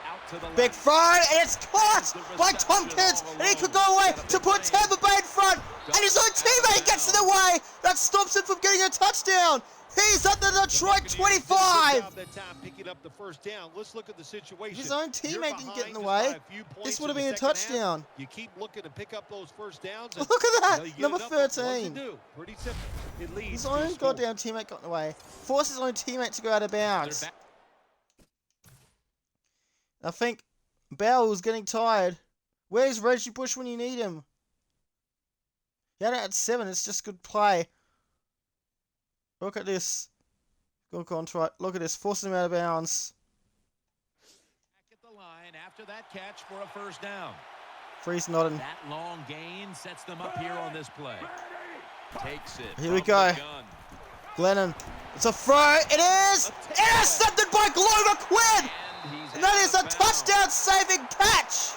Out Big throw, and it's caught by Tompkins, and he could go away to put Tampa Bay in front, and his own teammate gets in the way. That stops him from getting a touchdown. He's at the Detroit 25. That time picking up the first down. Let's look at the situation. His own teammate didn't get in the way. This would have been a touchdown. You keep looking to pick up those first downs. Look at that, you know, number 13. Pretty simple. It leads His to a own score. goddamn teammate got in the way. Forced his own teammate to go out of bounds. I think Bell was getting tired. Where's Reggie Bush when you need him? He had it at 7. It's just good play. Look at this. Good control. Look at this. Forcing him out of bounds. Back at the line after that catch for a first down. Freeze nodding. That long gain sets them up here on this play. Takes it. Here we from go. the gun. Glennon. It's a throw. It is intercepted by Glover Quinn. And that is a touchdown-saving catch.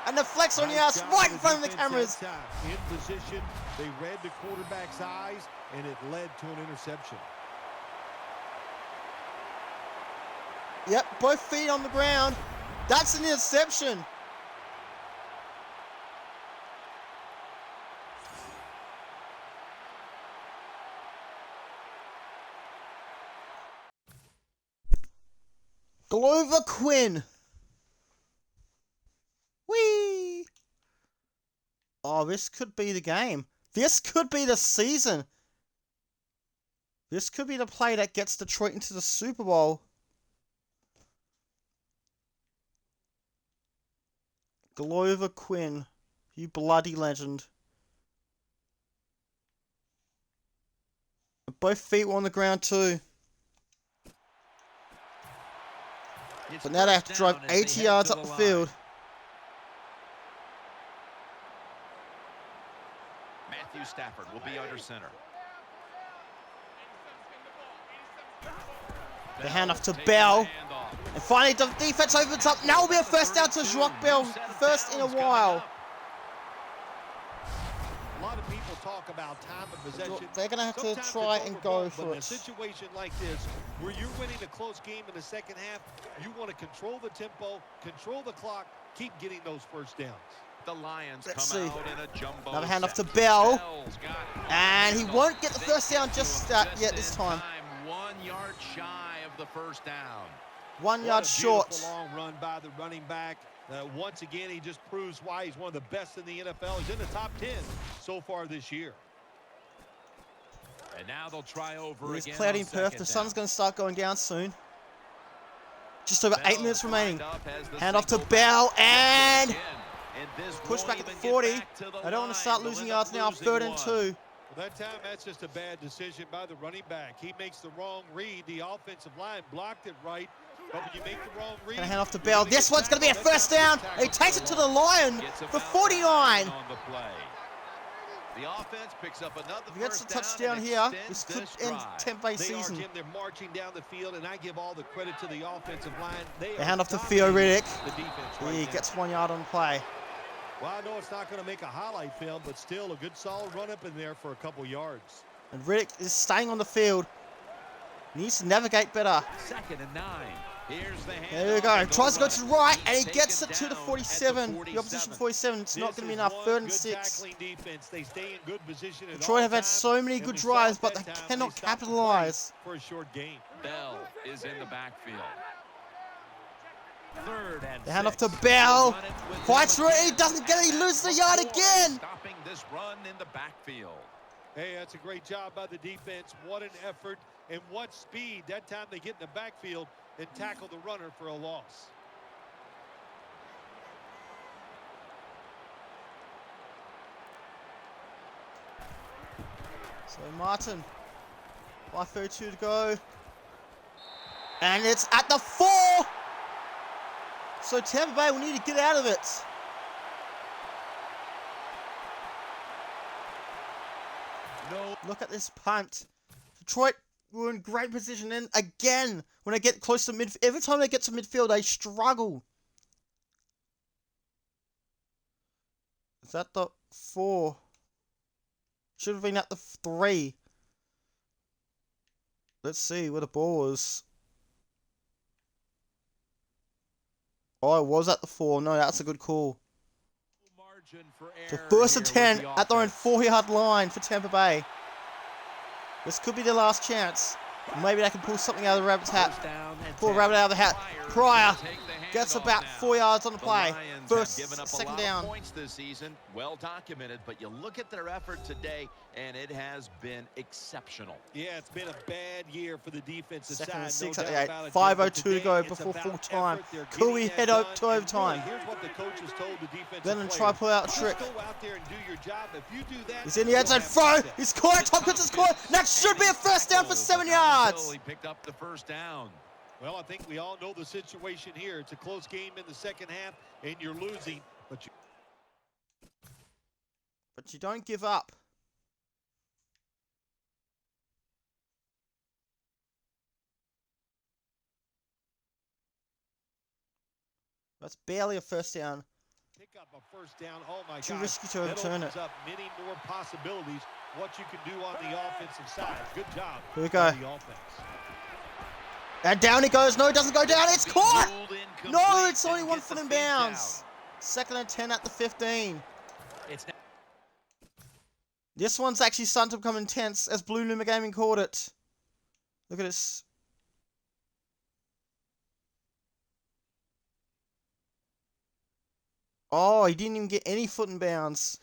And the flex on the ass right in front of the cameras. In position, they read the quarterback's eyes, and it led to an interception. Yep, both feet on the ground. That's an interception. Glover Quinn. Whee! Oh, this could be the game. This could be the season. This could be the play that gets Detroit into the Super Bowl. Glover Quinn. You bloody legend. Both feet were on the ground too. But now they have to drive 80 yards up the field. Matthew Stafford will be under center. The handoff to Bell. And finally the defense opens up. Now will be a first down to Jock Bell. First in a while. A lot of people talk about time of possession. They're going to have to Sometimes try it's and over go both, for but in a it. situation like this, where you're winning a close game in the second half, you want to control the tempo, control the clock, keep getting those first downs. The Lions Let's come see. out in a jumbo Another handoff to set. Bell. Bell's got And he one. won't get the They first down get just to him yet this time. 1 yard shy of the first down. 1 What yard a short. beautiful long run by the running back. Once again, he just proves why he's one of the best in the NFL. He's in the top 10 so far this year. And now they'll try over It's again. cloudy on in Perth. The second sun's down. going to start going down soon. Just over 8 Bell minutes remaining. lined up as the Handoff to single Bell back. and And this push won't back at the even get 40. back to the I don't want to line. start They'll losing end up yards now. losing 3rd and one. 2. Well, that time, that's just a bad decision by the running back. He makes the wrong read. The offensive line blocked it right. But when you make the wrong read, Gonna hand off to you're Bell. gonna This get one's gonna be a tackled. That first time down. he's And he tackled takes it to the long. line Gets for about 49. 9 on the play. The offense picks up another If he gets a first down touchdown and here, extends this could this end drive. Tampa Bay They are, season. Jim, they're marching down the field, and I give all the credit to the offensive line. They They are hand off to Theo dominating Riddick. the defense right He now. gets 1 yard on play. Well, I know it's not going to make a highlight film, but still a good solid run up in there for a couple yards. And Riddick is staying on the field. He needs to navigate better. 2nd and 9. Here's the hand. There we go. Tries to go to the right, and he gets it to the 47. The opposition 47. It's not going to be enough. 3rd and Good 6. tackling defense. They stay in good position at Detroit all have had times, so many and good we saw drives, it but that they time. cannot stopped the play capitalize. for a short game. Bell is in the backfield. 3rd and They hand off 6. to Bell. Run it with him Fights through it. He again. doesn't get it. He loses the yard again. Stopping this run in the backfield. Hey, that's a great job by the defense. What an effort and what speed. That time they get in the backfield and tackle the runner for a loss. So Martin, 5:32 to go. And it's at the 4. So Tampa Bay will need to get out of it. No. Look at this punt. Detroit were in great position, and again, when they get close to midfield, every time they get to midfield, they struggle. Is that the 4? Should have been at the 3. Let's see where the ball was. Oh, it was at the 4. No, that's a good call. Margin for So error first and here 10 with the at their own offense. 4-yard line for Tampa Bay. This could be their last chance. Maybe they can pull something out of the rabbit's hat. First down and Pull a 10. rabbit out of the hat. Pryor Take the gets handoff about now. 4 yards on the The play. Lions First, have given up a second lot down. of points this season, well documented, but you look at their effort today, and it has been exceptional. Yeah, it's been a bad year for the defensive Second side. and 6 no at the doubt 8. about it, Jim, 5:02 but to today go it's before about full time. effort. They're Could we getting head that up done, to and overtime? really, here's what the coaches told the defensive Then players. try to pull out a Just trick. go out there and do your job. If you do that, He's in the end zone. Throw. He's caught. Tompkins is caught. That should be a first down for 7 yards. He picked up the first down. Well, I think we all know the situation here. It's a close game in the second half, and you're losing, but But you don't give up. That's barely a first down. pick up a first down. Oh my Too gosh, risky to that overturn opens it. up many more possibilities. What you can do on the offensive side. Good job. Here we go. by the offense. And down it goes. No, it doesn't go down. It's caught. Ruled incomplete No, it's only and 1 gets foot the in feet bounds. Second and 10 at the 15. It's now This one's actually starting to become intense as Blue Luma Gaming called it. Look at this. Oh, he didn't even get any foot in bounds.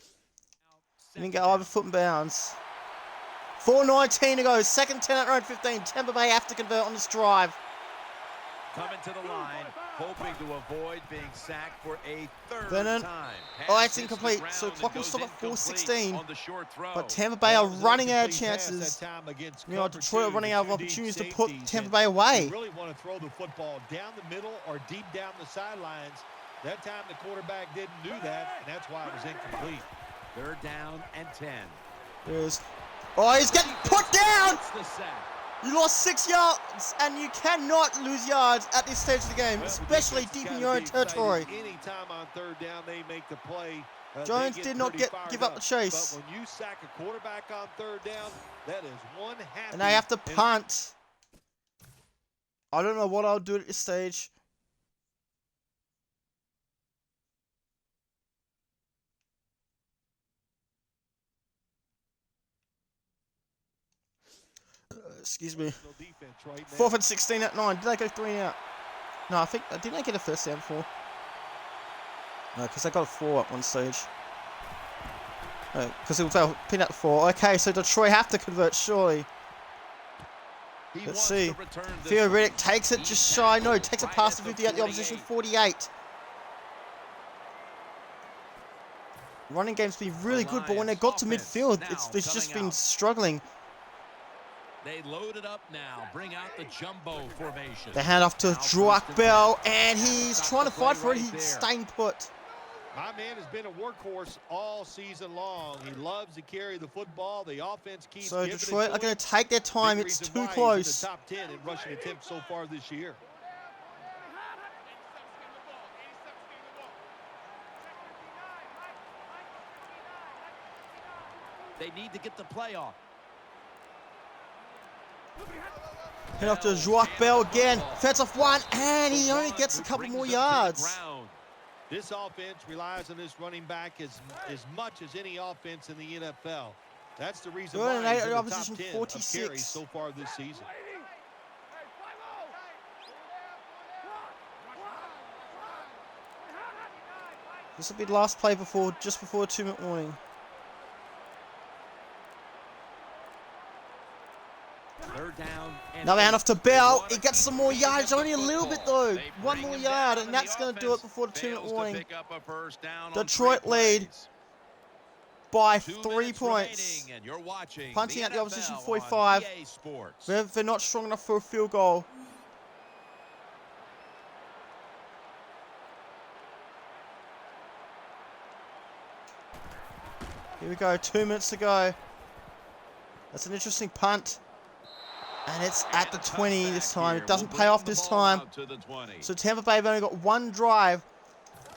He didn't get either foot in bounds. 4:19 to go. Second 10 at round 15. Tampa Bay have to convert on this drive. coming to the line, hoping to avoid being sacked for a third Vernon. time. Oh, Pass it's hits the incomplete. ground So and clock will goes stop at incomplete 4:16. on the short throw. But Tampa Bay are That was an running out of incomplete pass chances. that time against You know, cover Detroit are two, running the out of two deep opportunities to put safeties, Tampa and Bay away. You really want to throw the football down the middle or deep down the sidelines. That time the quarterback didn't do that, and that's why it was incomplete. Third down and 10. There's. Oh, he's getting put down! That's the sack. You lost 6 yards, and you cannot lose yards at this stage of the game, Well, the especially defense deep in gotta your be own excited. territory. Anytime on third down they make the play, they Jones get did not pretty fired give up the chase. But when you sack a quarterback on third down, that is one happy. And they have to punt. I don't know what I'll do at this stage. Excuse me. Defense right now. 4th and 16 at 9. Did they go 3 and out? No, I think. Didn't they get a first down before? No, because they got a 4 at one stage. No, because it was a pin at 4. Okay, so Detroit have to convert, surely. He Let's wants see. to return this Theo one. Riddick takes it just shy. No, takes it Right past at the the 50 at the opposition 48. 48. Running game's been really good, but when they got to Lions midfield, offense it's now just coming been out. struggling. They load it up now. Bring out the jumbo formation. They hand off to Now Drew first and Bell, 10. and he's Stop trying to the play fight for it. right He's there. staying put. My man has been a workhorse all season long. He loves to carry the football. The offense keeps So giving Detroit it to are going him. to take their time. Big It's reason too why he's close. in the top 10 in rushing attempts so far this year. They need to get the play off. Hand off to Joak Bell again. Fence off one, and he only gets a couple more yards. This offense relies on this running back as much as any offense in the NFL. That's the reason Good, and why he's eight in the opposition, top 10 46. of carries so far this season. This will be the last play just before a 2-minute warning. Third down and Another 8. hand off to They Bell. wanna He gets some keep more beating yardage, up only a the little bit football. though. They One bring more him yard, down, and that's the going to do it offense before the 2-minute fails to warning. pick up a first down on Detroit 3 lead plays. by 2 3 minutes points. remaining, and you're watching Punting the at the opposition NFL 45. on EA Sports. They're not strong enough for a field goal. Here we go, 2 minutes to go. That's an interesting punt. And it's at the 20 this time. It doesn't pay off this time. So Tampa Bay have only got one drive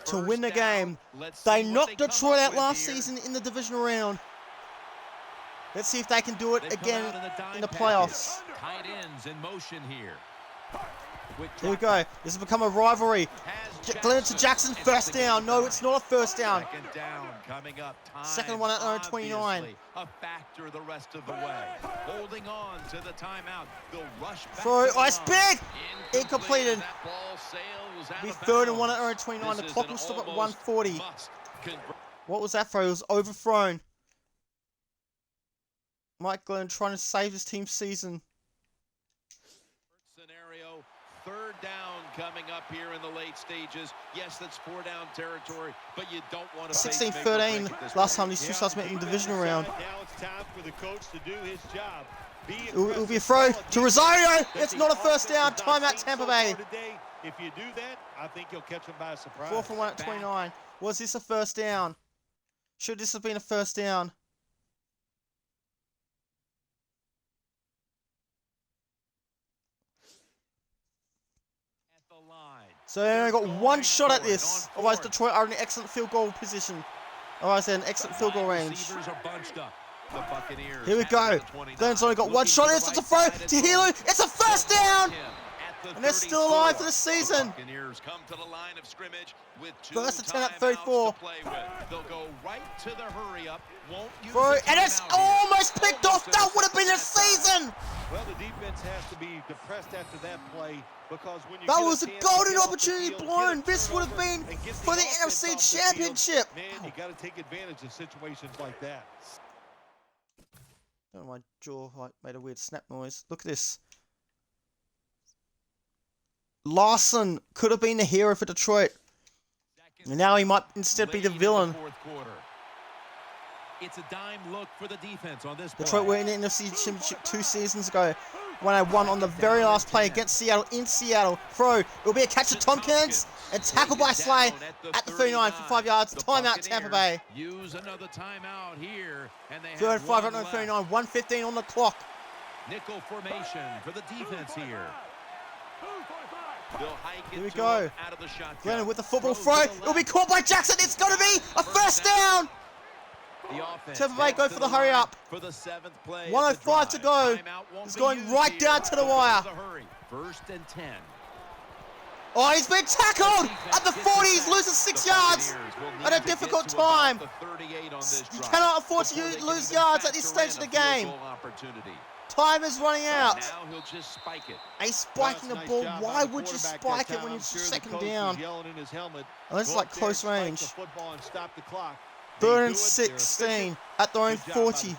to win the game. They knocked Detroit out last season in the divisional round. Let's see if they can do it again in the playoffs. Tight ends in motion here. Here we go. This has become a rivalry. Glenn to Jackson, first down. No, it's not a first down. Second down coming up. Time, Second one at their own 29. obviously a factor the rest of the way. Holding on to the timeout. They'll rush back Throw, to the it's line. big. Incompleted. That ball sails out Be of third and bounds. one at their own 29. The This is clock an will stop at almost 1:40. must convert. What was that throw? It was overthrown. Mike Glenn trying to save his team's season. Scenario, third down coming up here in the late stages. Yes, that's 4-down territory, but you don't want to 16-13 last time these two sides met in the divisional round. Now it's time for the coach to do his job. It'll be a throw to Rosario. It's not a first down. Timeout Tampa Bay. If you do that, I think you'll catch them by surprise. 4th and 1 at 29. Was this a first down? Should this have been a first down? At the line. So they only got one shot at this. Otherwise, Detroit are in an excellent field goal position. Otherwise, they're in excellent field goal range. Receivers are bunched up. The Buccaneers Here we have go. it at 29. Glenn's only got one shot at this. It's a throw to Hilo. It's a first down. And they're still alive for the season. Buccaneers come to the line of scrimmage with 2 First and 10 at timeouts 34. to play with. They'll go right to the hurry up. Won't use Throw, the and it's timeout here. almost picked off. That would have been a season. Well, the defense has to be depressed after that play because when you That get was a chance to golden get off the opportunity field, blown. get a This would have turnover, been and get for the offense NFC off the field, Championship. Man, you got to take advantage of situations like that. Oh, my jaw made a weird snap noise. Look at this. Larson could have been the hero for Detroit. And now he might instead be the Late in villain. fourth quarter. It's a dime look for the defense on this play. Detroit were in the NFC Championship 2 seasons ago when I won on the very last play against Seattle in Seattle. Throw. It'll be a catch of Tompkins and tackle by Slay at the 39 for 5 yards. The Timeout Tampa Bay. Use another timeout here, and they 3rd and have 5 one at left. 39. 1:15 on the clock. Nickel formation for the defense here. They'll hike Here we it to go. him out of the shotgun. Glennon with the football Throws throw. to the It'll be left. caught by Jackson. It's going to be a first down. The offense Tampa Bay heads go to for the hurry line up. for the 7th play. of the 1:05 to go. drive. Timeout won't It's be going used right here. down to the They'll go wire. the hurry. 1st and 10. Oh, he's been tackled at the 40. He's losing 6 yards at a difficult time. You cannot afford to lose yards at this stage of the game. Time is running out. Now he'll just spike it. He's spiking the ball. Why would you spike it when you're second down? Unless it's like close range. 3rd and 16 at their own 40.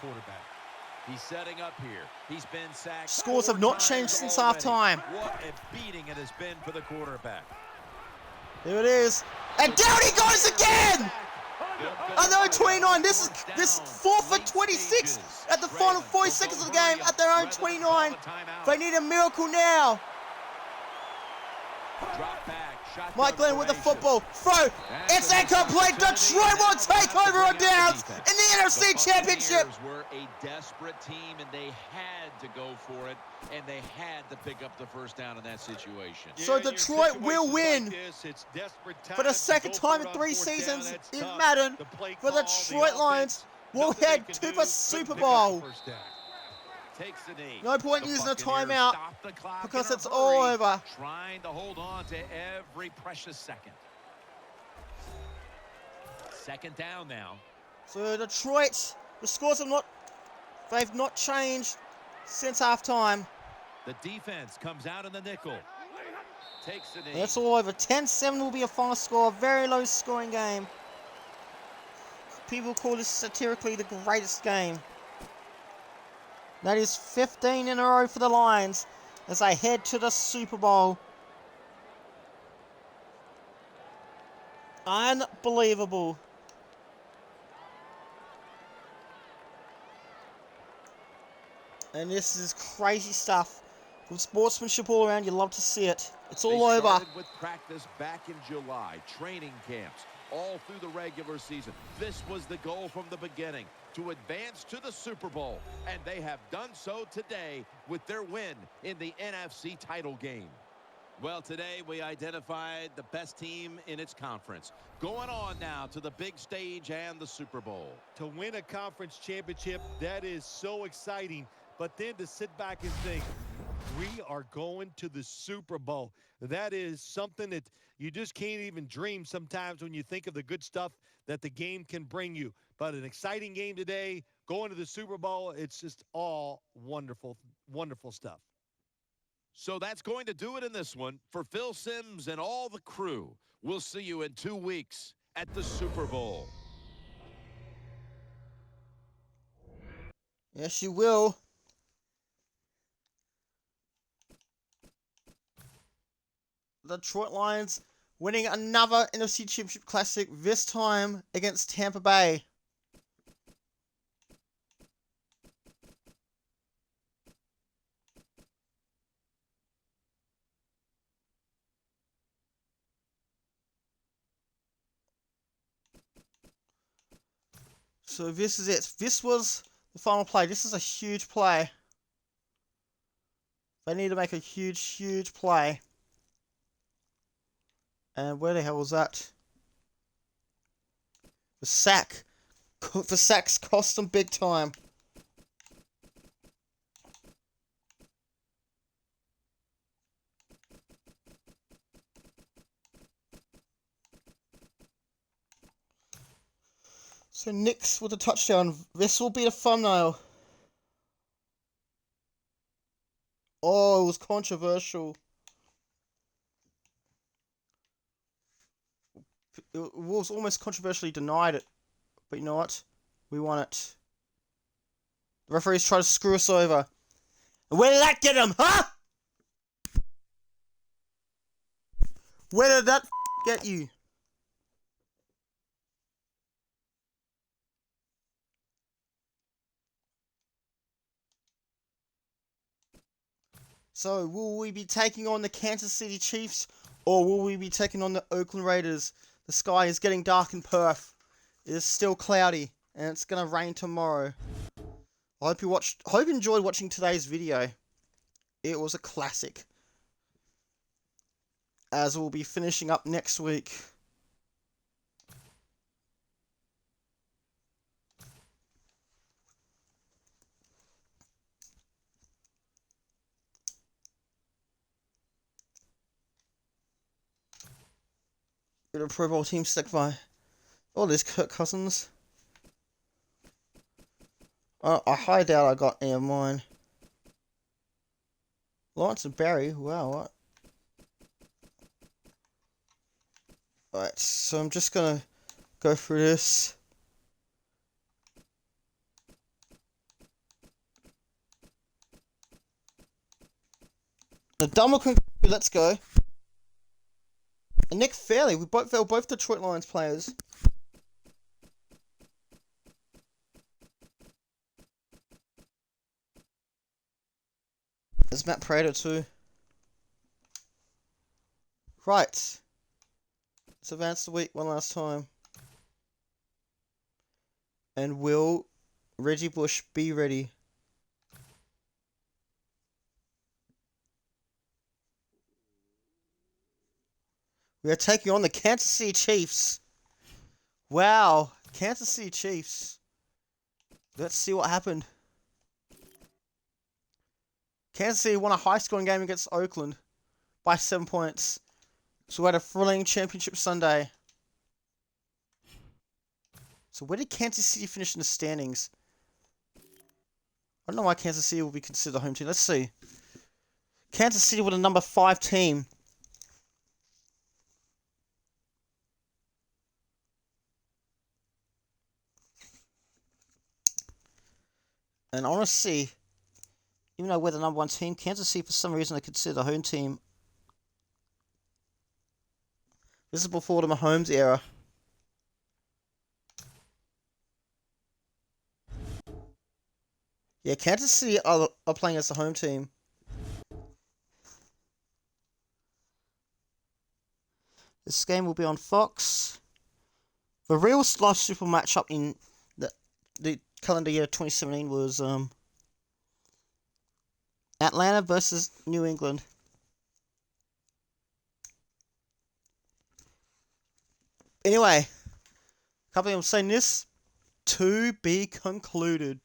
He's setting up here. He's been sacked. Scores have 4 not times changed since already. halftime. What a beating it has been for the quarterback. There it is. And down he goes again! At their own 29. This 4th for 26 at the final 40 seconds of the game at their own 29. They need a miracle now. Drop back. Shotgun Mike Glenn with the formation. football. Throw. It's incomplete. Detroit will take over on downs in the NFC Championship. The Buccaneers were a desperate team, and they had to go for it, and they had to pick up the first down in that situation. So Detroit will win for the second time in 3 seasons in Madden. For the Detroit Lions will head to the Super Bowl. Takes the knee. No point The using a Buccaneers timeout stop the clock because in a it's all hurry, over. Trying to hold on to every precious second. 2nd down now. So Detroit, the scores they've not changed since halftime. The defense comes out in the nickel. Takes the knee. And it's all over. 10-7 will be a final score. A very low scoring game. People call this satirically the greatest game. That is 15 in a row for the Lions as they head to the Super Bowl. Unbelievable. And this is crazy stuff. From sportsmanship all around, you love to see it. It's all They over. started with practice back in July, training camps, all through the regular season. This was the goal from the beginning, to advance to the Super Bowl, and they have done so today with their win in the NFC title game. Well, today we identified the best team in its conference. Going on now to the big stage and the Super Bowl. To win a conference championship, that is so exciting. But then to sit back and think, We are going to the Super Bowl. That is something that you just can't even dream sometimes when you think of the good stuff that the game can bring you. But an exciting game today, going to the Super Bowl, it's just all wonderful, wonderful stuff. So that's going to do it in this one. For Phil Simms and all the crew, we'll see you in 2 weeks at the Super Bowl. Yes, you will. The Detroit Lions winning another NFC Championship Classic, this time against Tampa Bay. So this is it. This was the final play. This is a huge play. They need to make a huge, huge play. And where the hell was that? The sack. The sacks cost them big time. So Knicks with a touchdown. This will be the thumbnail. Oh, it was controversial. It was almost controversially denied it. But you know what? We won it. The referees try to screw us over. And where did that get him, huh? Where did that get you? So, will we be taking on the Kansas City Chiefs, or will we be taking on the Oakland Raiders? The sky is getting dark in Perth. It is still cloudy, and it's gonna rain tomorrow. I hope you enjoyed watching today's video. It was a classic. As we'll be finishing up next week. Get a Pro Bowl team stuck by. Oh, there's Kirk Cousins. I highly doubt I got any of mine. Lawrence and Barry. Wow, what? Alright, so I'm just gonna go through this. The Dumble, let's go. And Nick Fairley, they were both Detroit Lions players. There's Matt Prater too. Right. Let's advance the week one last time. And will Reggie Bush be ready? We are taking on the Kansas City Chiefs. Wow. Kansas City Chiefs. Let's see what happened. Kansas City won a high-scoring game against Oakland by 7 points. So we had a thrilling championship Sunday. So where did Kansas City finish in the standings? I don't know why Kansas City will be considered a home team. Let's see. Kansas City were the number 5 team. And I want to see, even though we're the number 1 team, Kansas City for some reason are considered a home team. This is before the Mahomes era. Yeah, Kansas City are playing as a home team. This game will be on Fox. The real life Super Bowl matchup in the calendar year 2017 was Atlanta versus New England. Anyway, a couple of them saying this, to be concluded.